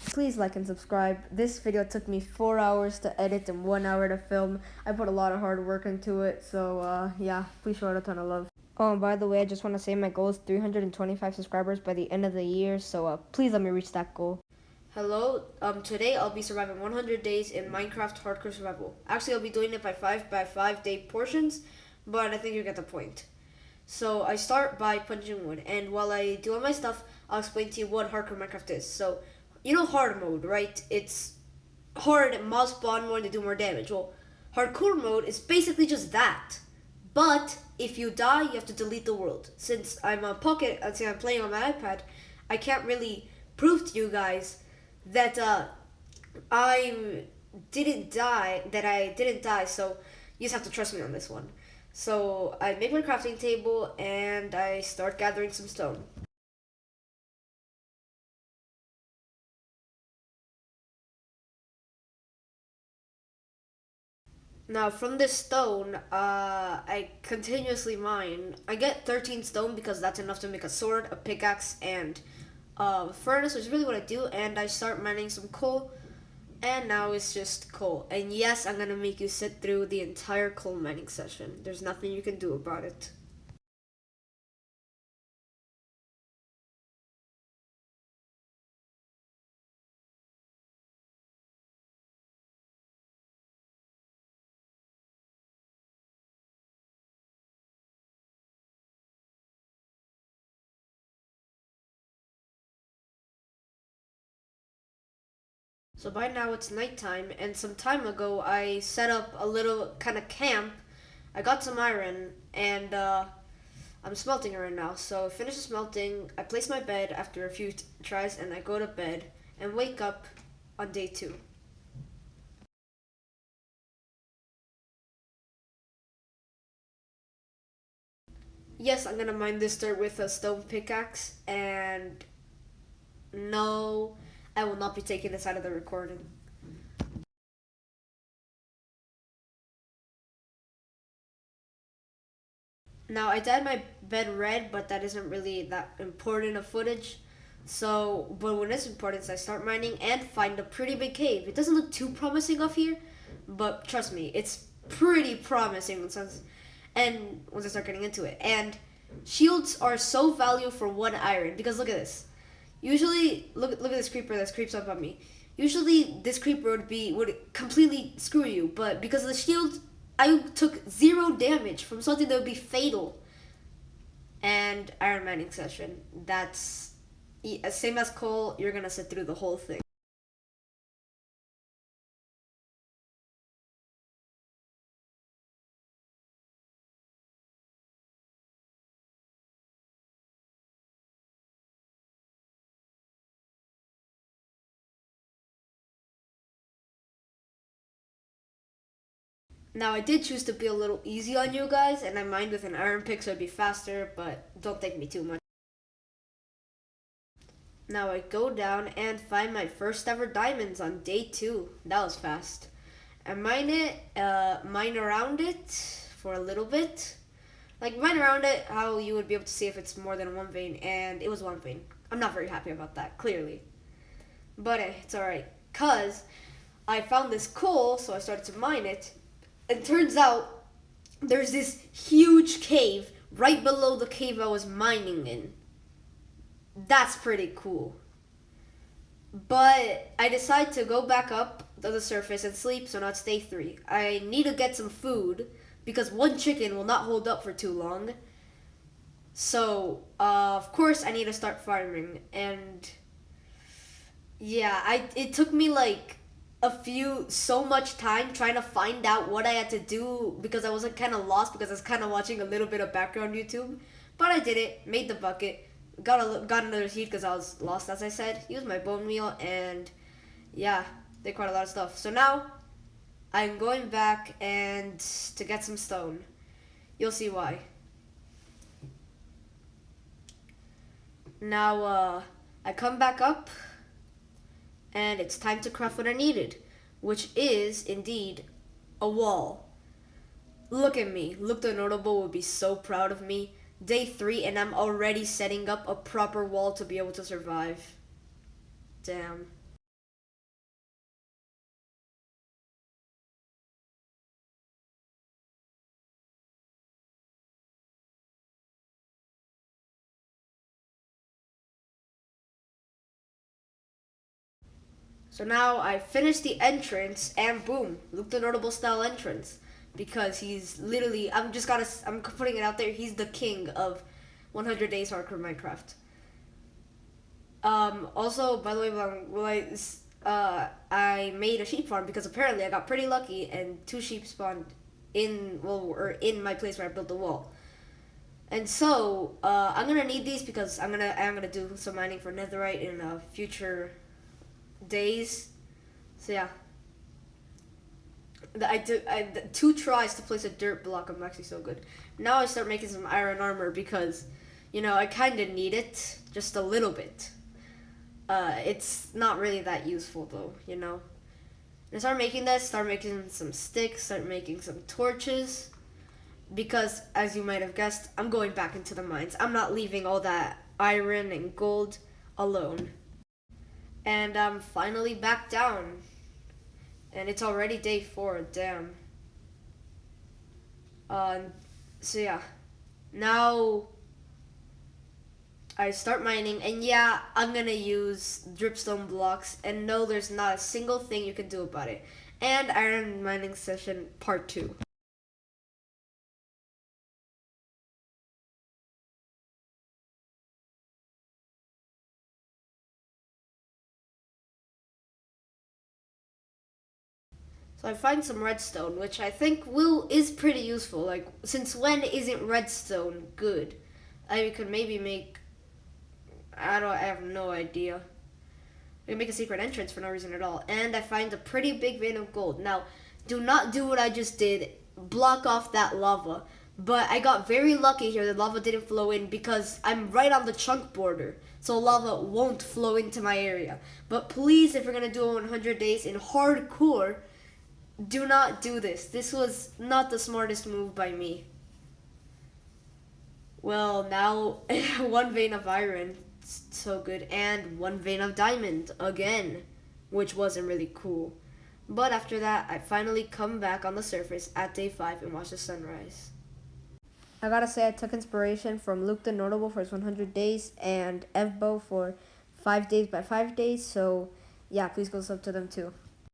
please like and subscribe. This video took me 4 hours to edit and 1 hour to film. I put a lot of hard work into it, so yeah, please show it a ton of love. Oh, and by the way, I just want to say my goal is 325 subscribers by the end of the year, so please let me reach that goal. Hello, today I'll be surviving 100 days in Minecraft Hardcore Survival. Actually, I'll be doing it by 5 day portions, but I think you get the point. So I start by punching wood, and while I do all my stuff, I'll explain to you what hardcore Minecraft is. So, you know hard mode, right? It's hard, mobs spawn more and they do more damage. Well, hardcore mode is basically just that. But if you die, you have to delete the world. Since I'm on Pocket, since I'm playing on my iPad, I can't really prove to you guys that I didn't die, so you just have to trust me on this one. So I make my crafting table and I start gathering some stone. Now from this stone, I continuously mine. I get 13 stone because that's enough to make a sword, a pickaxe, and a furnace, which is really what I do. And I start mining some coal, and now it's just coal. And yes, I'm gonna make you sit through the entire coal mining session. There's nothing you can do about it. So by now it's nighttime, and some time ago I set up a little kind of camp. I got some iron, and I'm smelting it right now. So I finish the smelting, I place my bed after a few tries, and I go to bed and wake up on day 2. Yes, I'm gonna mine this dirt with a stone pickaxe, and no, I will not be taking this out of the recording. Now, I dyed my bed red, but that isn't really that important of footage. So, but when it's important, is I start mining and find a pretty big cave. It doesn't look too promising off here, but trust me, it's pretty promising once I start getting into it. And shields are so valuable for 1 iron because look at this. Usually, look at this creeper that creeps up on me. Usually, this creeper would completely screw you, but because of the shield, I took 0 damage from something that would be fatal. And iron mining session. That's same as coal. You're gonna sit through the whole thing. Now I did choose to be a little easy on you guys, and I mined with an iron pick so it'd be faster, but don't thank me too much. Now I go down and find my first ever diamonds on day 2. That was fast. I mine around it for a little bit. Like mine around it, how you would be able to see if it's more than 1 vein, and it was 1 vein. I'm not very happy about that, clearly. But it's alright, cause I found this coal, so I started to mine it. And turns out there's this huge cave right below the cave I was mining in. That's pretty cool. But I decide to go back up to the surface and sleep, so now it's day 3. I need to get some food because 1 chicken will not hold up for too long. So, of course, I need to start farming. And yeah, it took me like so much time trying to find out what I had to do because I was like kind of lost because I was kind of watching a little bit of background YouTube. But I did it, made the bucket, got another seed because I was lost, as I said. Used my bone meal, and yeah, did quite a lot of stuff. So now I'm going back and to get some stone. You'll see why. Now I come back up, and it's time to craft what I needed, which is indeed a wall. Look at me. Look, the notable would be so proud of me. Day 3 and I'm already setting up a proper wall to be able to survive. Damn. So now I finished the entrance, and boom, Luke the Notable style entrance. Because he's literally, I'm putting it out there, he's the king of 100 Days Hardcore Minecraft. Also, by the way, I made a sheep farm because apparently I got pretty lucky and 2 sheep spawned in my place where I built the wall. And so I'm gonna need these because I'm gonna do some mining for netherite in future days. So yeah, the 2 tries to place a dirt block. I'm actually so good. Now I start making some iron armor because, I kind of need it just a little bit. It's not really that useful though, And I start making this. Start making some sticks. Start making some torches. Because, as you might have guessed, I'm going back into the mines. I'm not leaving all that iron and gold alone. And I'm finally back down. And it's already day 4, damn. So yeah. Now, I start mining, and yeah, I'm gonna use dripstone blocks, and no, there's not a single thing you can do about it. And iron mining session part 2. So I find some redstone, which I think is pretty useful. Like, since when isn't redstone good? I could maybe make. I have no idea. I can make a secret entrance for no reason at all. And I find a pretty big vein of gold. Now, do not do what I just did. Block off that lava. But I got very lucky here. The lava didn't flow in because I'm right on the chunk border. So lava won't flow into my area. But please, if you're going to do 100 days in hardcore, do not do this. This was not the smartest move by me. Well, now 1 vein of iron, so good, and 1 vein of diamond again, which wasn't really cool. But after that, I finally come back on the surface at day 5 and watch the sunrise. I gotta say, I took inspiration from Luke the Notable for his 100 days and Evbo for 5 days by 5 days. So yeah, please go sub to them too.